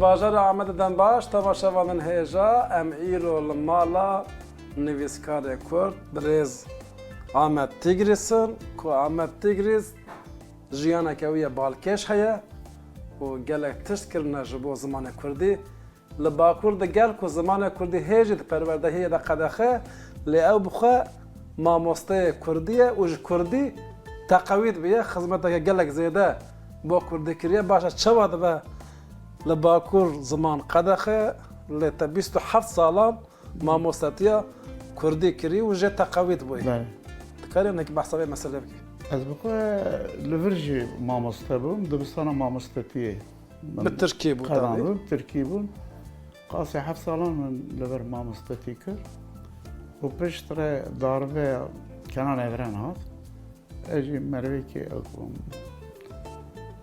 Bajar Ahmed'den baş tamaşavanın heja em îro li mala nivîskarê Kurd Birêz Ahmed Tigris'in ku Ahmed Tigris jiyaneke wî ye balkêş heye û gelek tişt kirine ji bo zimanê Kurdî. Li Bakur de gel ku zimanê Kurdî hêjî di perwerdehiyê de qedexe lê ew bixwe mamosteyê Kurdî ye û ji Kurdî teqewît biye xizmeteke gelek zêde bo Kurdî kiriye. Başa çawa dibe li Bakur ziman qedexe lê te 27 salan mamostetiya Kurdî kirî û jê teqewît bûye. Dikarî nekî behsa vê meselê bikî. Ez bixwe li vir jî mamoste bûm, dibistana mamostetiyê. Bi Tirkî bû Qedanbûm, Tirkî bûn. Qasê 7 salan min li vir mamostetî kir. û pişt re darveya Kenan Evren hat. Ez jî merivekê bûm.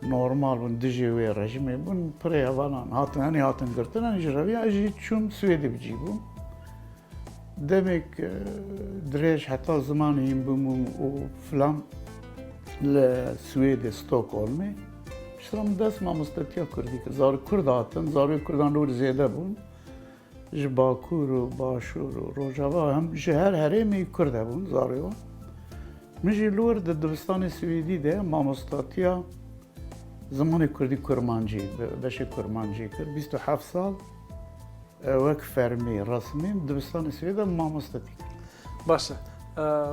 Normal bûn, dijî wê rejimê bûn, pirê hevalan hatin henî hatin girtin, henî ji reviya ez jî çûm Swêdê bicî bûm. Demek dirêj heta zimanê bûm û filan li Swêdê Stockholmê pişta min dest mamostetiya Kurdî kir. Zarok Kurd hatin, zarokê Kurdan lûr zêde bûn. Ji Bakur û Başûr û Rojava hem ji her herêmê Kurd hebûn zarokê wan. Min jî li wir di dibistanê Swêdî de mamostetiya zimanê Kurdî Kurmancî, beşê Kurmancî kir. 27 sal wek fermî resmî dibistanê Swêdê mamostetî kir. Başa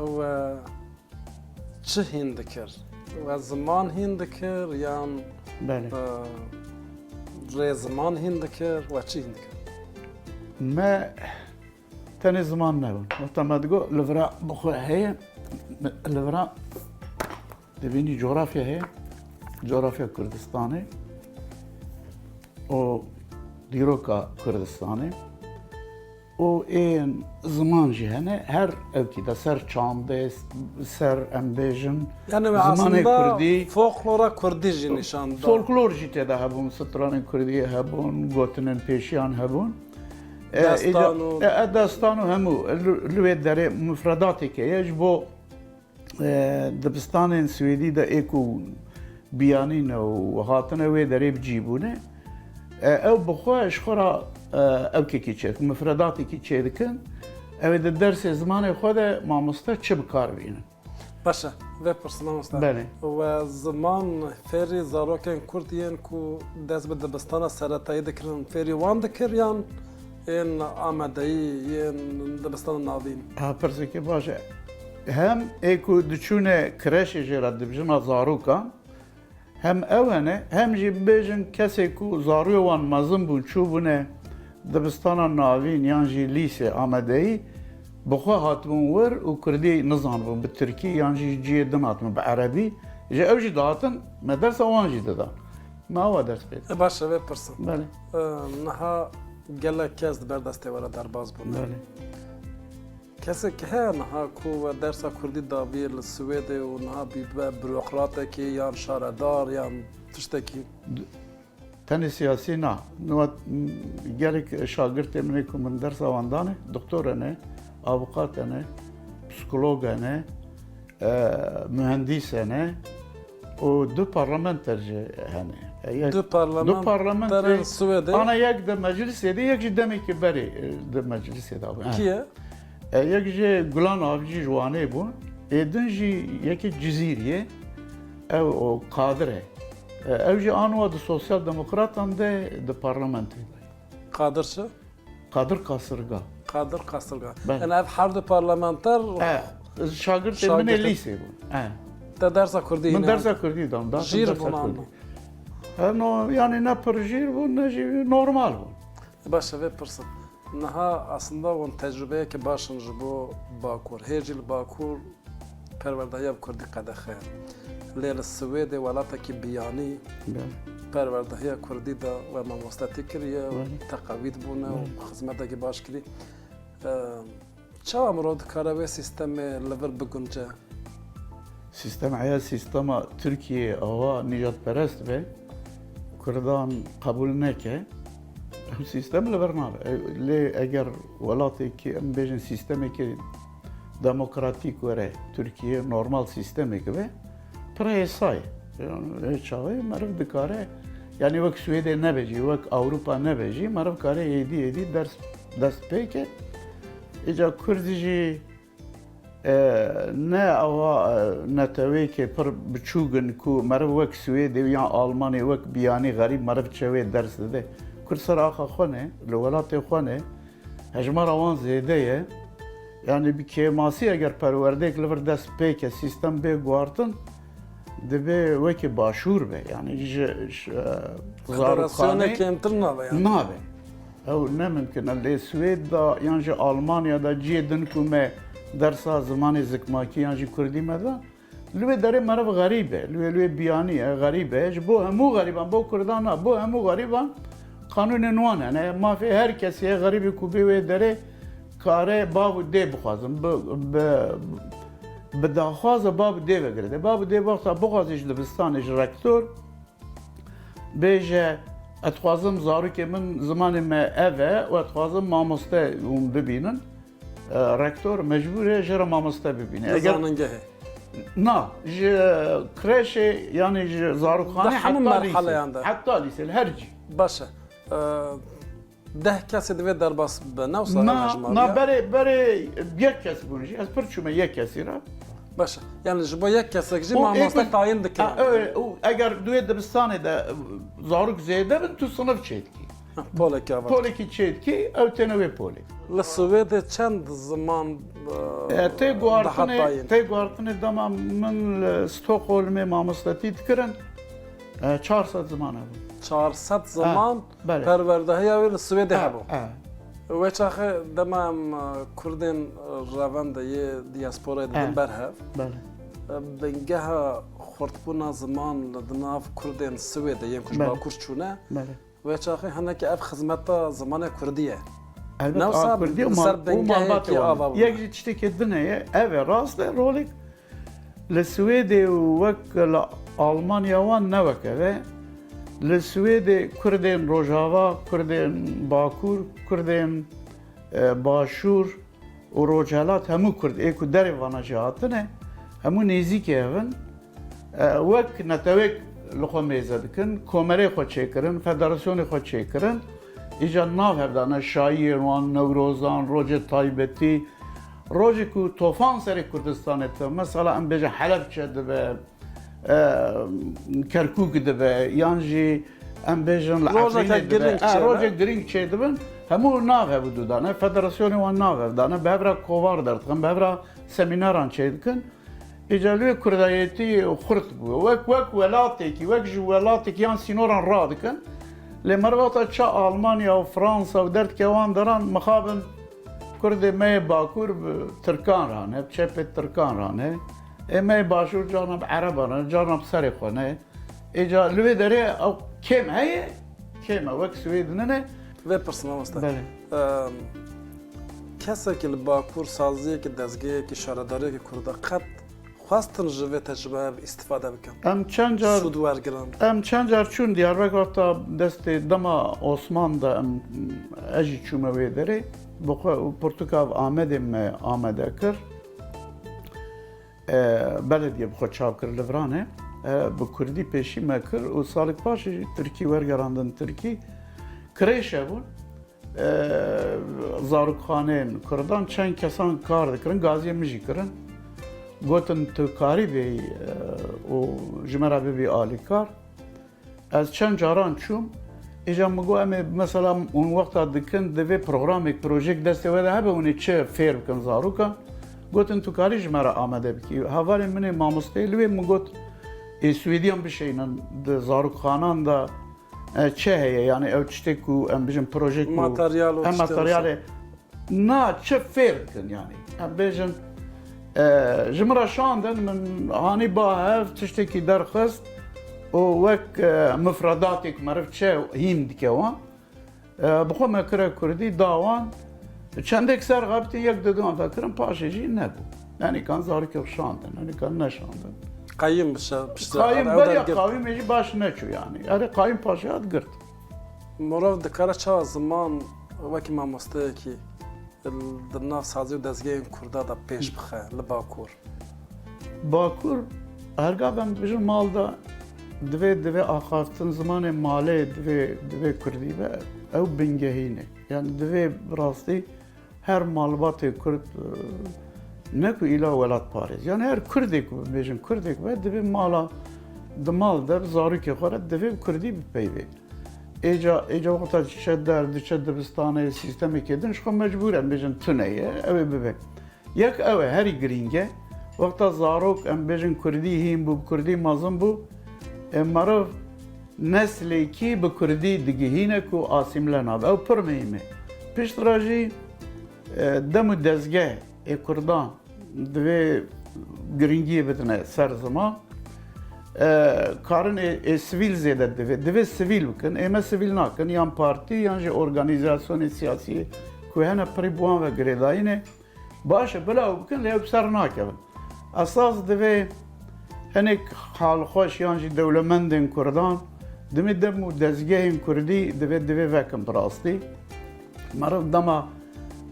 we çi hîn dikir? We ziman hîn dikir yan Belê. rê ziman hîn dikir we çi hîn dikir? Me tenê ziman nebûn. Weta me digot li vira bixwe heye, li vira dibînî coğrafya heye, coğrafya Kurdistanê û dîroka Kurdistanê û ên ziman jî hene her evkî de ser çandê, ser em bêjin Yani we zimanê aslında Kurdî folklora Kurdî jî nîşan da. folklor jî têde hebûn, stranên Kurdiyê hebûn, gotinên pêşiyan hebûn. Destan û Destan û hemû li wê derê mufredateke ye ji bo dibistanên Swêdî de ê ku biyanîne û hatine wê derê bicîbûne ew bixwe ji xwe ra evkekî çêdikin, mufredatekî çêdikin. Ew ê di dersê zimanê xwe de mamoste çi bikar bînin. Başa vê pirsim mamoste. Belê. We ziman fêrî zarokên Kurd yên ku dest bi dibistana seretayî dikirin fêrî wan dikir yan ên amedeyî yên dibistana navîn? Ha pirsekê baş e. Hem ê ku diçûne kreşê jê re dibijina zarokan hem ew hene hem jî bibêjin kesê ku zarokê wan mezin bûn çûbûne dibistana navîn yan jî lîsê amedeyî bixwe hatibûn wir û Kurdî nizanbûn bi Tirkî yan jî ciyê din hatibûn bi erebî ji ew jî dihatin me dersa wan jî didan. Me awa ders pê. Başa vê pirsim. Belê. Niha gelek kes di ber destê were derbas bûn. Belê. Kesek heye niha ku we dersa Kurdî daviye li Swêdê û niha bîbe bürokratekî yan şaredar yan tiştekî. Tenê siyasî na. Gelek şagirtê min ê ku min dersa wan dane, doktor hene, avukat hene, psikolog hene, mühendîs hene û du parlamenter jî hene. Du parlamenterên Swêdê Ana yek di meclisê de yek jî demekî berê di meclisê de bû. kî ye? Yek jî Gulan Avcî ji wanê bû. Êdin jî yekê Cizîriyê ew o Kadir e. Ew jî anwa di Sosyal Demokratan de di parlamentê. Kadir çi? Kadir Kasırga. Kadir Kasırga. Ben. Yani ev her du parlamenter Şagirtê min ê lîsê bûn. te dersa Kurdî Min dersa Kurdî dam. Jîr bûn anla. Yani ne pir jîr bûn ne jî normal bûn. Başa vê pirsim. Niha aslında wan tecrübeyekî başin ji bo Bakur. Hêjî li Bakur perwerdehiya Kurdî qedexe. Lê li Swêdê welatekî biyanî perwerdehiya Kurdî da we mamostetî kiriye û teqewît bûne û xizmetekî baş kirî. Çawa mirov dikare wê sîstemê li vir bigunce? Sistem eya sistema Türkiye ava nijadperest be Kurdan kabul neke sistem li vir nabe. Lê eger welatekî em bêjin sistemekî demokratîk were Türkiye normal sistemek be pir êsa ye. Çavê meriv dikare Yani vak Swede nebeci, vak Avrupa nebeci, marav kare edi ders peke. İca Kurdici ne ava ne tevê ke pir biçûgin ku marav wek Swêdê yan Almanê wek biyanî xerîb marav çewê ders dide. Kurd ser axa xwe ne, li welatê xwe ne, hejmara wan zêde ye. Yani bir kemasî eger perwerdek li vir dest pêke sîstem bê guartin, dibe wekî başûr be. Yani ji Federasyona zarokxanê kemtir nabe yani. nabe. Ew ne mümkün e. Lê Swêd da yan ji Almanya'da ciyê din ku me dersa zimanê zikmakî yan jî Kurdî me da, li wê derê meriv xerîb e. Li wê biyanî e, xerîb e. Ji bo hemû xerîban, bo Kurdan na, bo hemû xerîban qanûnên wan hene. Mafê her kesî ye xerîbê ku bê wê derê kare bav û dê bixwazin. Bi daxwaza bav û dê vegire. Bav û dê wexta bixwaze ji dibistanê ji rektor bêje ez dixwazim zarokê min zimanê me ev e û ez dixwazim mamoste hûn bibînin. Rektor mecbûr e ji re mamoste bibîne. Zaningehê. Na, ji kreşê yanî ji zarokxanê Di hemû merheleyan de. heta lîsê her cî. Baş e. Deh kesê divê derbas bibe, newsa Na, hejmariya. na berê yek kes bûn jî. Ez pir çûme yek kesî re. Baş e. Yani ji bo yek kesek jî O mamoste ek- tayin dikin. Eger duê dibistanê de zarok zêde bin tu sınıf çêdikî. Polekî ava. Polekî çêdikî ew têne wê polê. Li Swêdê çend ziman Tê guartinê dema min li Stockholmê mamostetî dikirin. 400 ziman hebû. 400 ziman bele. perwerdehiya wê li Swêdê hebû. E, Wê çaxê dema em Kurdên revan de yê diasporayê didin berhev. bele. Bingeha xurtbûna ziman li di nav Kurdên Swêdê yên ku ji Bele. Bakur çûne. Bele. Wê çaxê hinekî ev xizmeta zimanê Kurdî ye. Elbette Newsa Kurdî û ser û bingehekî malbatê ava wan. bû. Yek jî tiştekê din heye, ev e rast e rolek li Swêdê û wek li Almanya wan ne wek ev e. Li Swêdê Kurdên Rojava, Kurdên Bakur, Kurdên Başûr û Rojhelat hemû Kurd ê ku derê wana jî hatine, hemû nêzîkê hevin. Wek netewek li xwe mêze dikin, komerê xwe çêkirin, federasyonê xwe çêkirin. İca nav hevdane şaiyên wan, Newrozan, rojê taybetî, rojê ku tofan serê Kurdistanê te, mesela em bêje Helepçe dibe, Kerkûk dibe, yan jî em bêjin li Rojeke Efrînê dibe, giring çê, rojek giring çê dibin, hemû nav hebû dudane, federasyonê wan nav hevdane, bi hevra kovar derdikin, bi hevra semînaran çê dikin. İca li wê Kurdayetî xurt bû. Wek welatekî, wek ji welatekî yan sînoran radikin. Lê mervata çi Almanya û Fransa û derdke wan deran mixabin Kurdê me Bakur bi Tirkan rane, bi çepê Tirkan rane. Me başûr carna bi Ereban e, carna bi serê xwe ne. Îca li wê derê ew kêm heye, kêm e wek Swêdê ne. Vê pirsin mamoste. Bele. Kesekî li Bakur saziyekî dezgehekî şaredariyekî Kurda qet xwestin ji vê tecrübe îstîfade bikin. Em çend car Sûd wergirin. Em çend car çûn Diyarbekir heta destê dema Osman da em ez jî çûme wê derê. Bi xwe û Portukav Amedê me amade kir. Belediye bi xwe çav kir li Viranê. Bi Kurdî pêşî me kir û salek paşê jî Tirkî wergerandin Tirkî. Kirêş hebûn. Zarokxaneyên Kurdan çend kesan kar dikirin, gaziyê min jî kirin. Gotin tu karî bê û ji me re bibî alîkar. Ez çend caran çûm, îca min got em ê mesela hûn wexta dikin divê programek projek destê we de hebe hûn ê çi fêr bikin zarokan. Gotin tu karî ji me re amade bikî. Hevalên min ê mamosteyê li wê min got ê Swêdiyan bişeynin di zarokxanan da çi heye yani ew tiştek ku em bijin projek û Materyal û em tiştê materyalê na çi fêr bikin yani. Em bêjin ji min re şandin min hanî ba hev tiştekî derxist û wek mifredatێk meriv çe hîn dike wan. Bi xwe me kire Kurdî da wan çendek ser xebitî yek didan ve kirin paşê jî nebû. Yani kan zarokê şandin, yani kan neşandin. Qayîm bişe piştî. Qayîm beriya qawîmê jî baş neçû yani. Erê qayîm paşê hat girt. Morov dikare çawa ziman wekî mamosteyekî di nav sazî û dezgehên Kurda da pêş bixe li Bakur. Bakur, hergav em bijin malda دوی آخافتن زمان ماله دوی کردی و او بنگهینه یعنی دوی براستی هر مالبات کرد نکو ایلا ولاد پاریز یعنی هر کردی که بیشن کردی که دوی مالا دمال در زاری که خورد دوی کردی بپیوه ایجا وقتا چه در چه دبستانه سیستمی که دنش خو مجبورن بیشن تنیه اوه ببین یک اوه هری گرینگه وقتا زاروک ام بیشن کردی هیم بو کردی مازم بو مرو نسلی کی به کردی دگهینه کو آسیم لناب او پر مهمه پیش راجی دم دزگه کردان دوی گرینگی بدنه سر زمان کارن سیویل زیاده دوی سیویل بکن اما سیویل نکن یان پارتی یان جه ارگانیزاسیون سیاسی که هنه پری بوان و گریداینه باشه بلا بکن لیو سر نکن اساس دوی هنک حال خوش یانجی دولمندین کردان دمی دم و دزگهیم کردی دوی وکم براستی مرد دما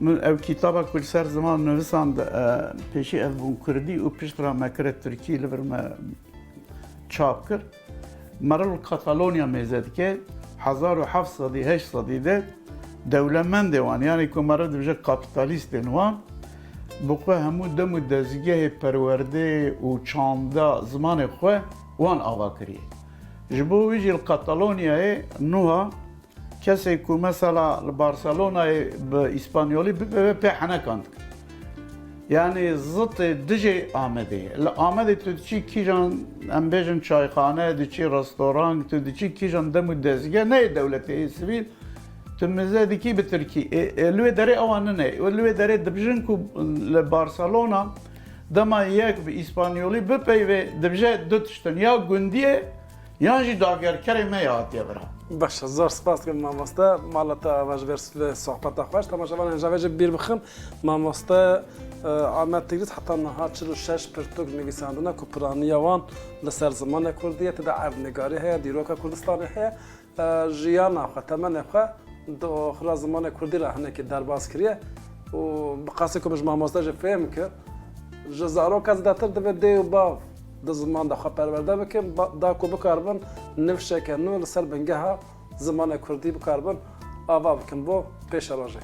من او کتابا کل سر زمان نویساند پیشی او بون کردی و پیش را مکره ترکی لبر ما چاپ کرد مرد کاتالونیا میزد که 1700 ده دولمند وان یعنی که مرد بجه کابیتالیست وان بخواه همو دم و دزگه پرورده و چانده زمان خواه وان آوا کریه جبو ویجی الکاتالونیای نوها کسی که مثلا بارسلونای به اسپانیولی به پیحنه کند یعنی زط دجی آمده آمده تو چی کیجان ام بیجن چایخانه دو چی رستوران تو چی کیجان دم و دزگه نه دولتی سیویل تمزه دیکی به ترکی لوی داره آوانه نه لوی داره دبجن کو لبارسلونا دما یک به اسپانیولی بپیوه دبجه دو تشتن یا گندیه یا جی داگرکره میادیه برا باشه زار سپاس که ماماسته مالتا واج ورس صحبت خوش تماشاوان انجاوج بیر بخم ماماسته آمد تگریز حتی نها 46 پرتوگ نویساندنه که پرانیوان لسر زمان کردیه تدا عرنگاری هیا دیروکا کردستانی هیا جیانا خواه تمنه خواه دو آخر زمان کردی را هنه که درباز کریه و بقاسی که مش ماماسته جه فهم که جزارو کز داتر دوی دیو باو ده زمان ده خواه پرورده بکن دا کو بکاربن نفشه که نو لسر بنگه ها زمان کردی بکاربن آوا بکن بو پیش راجه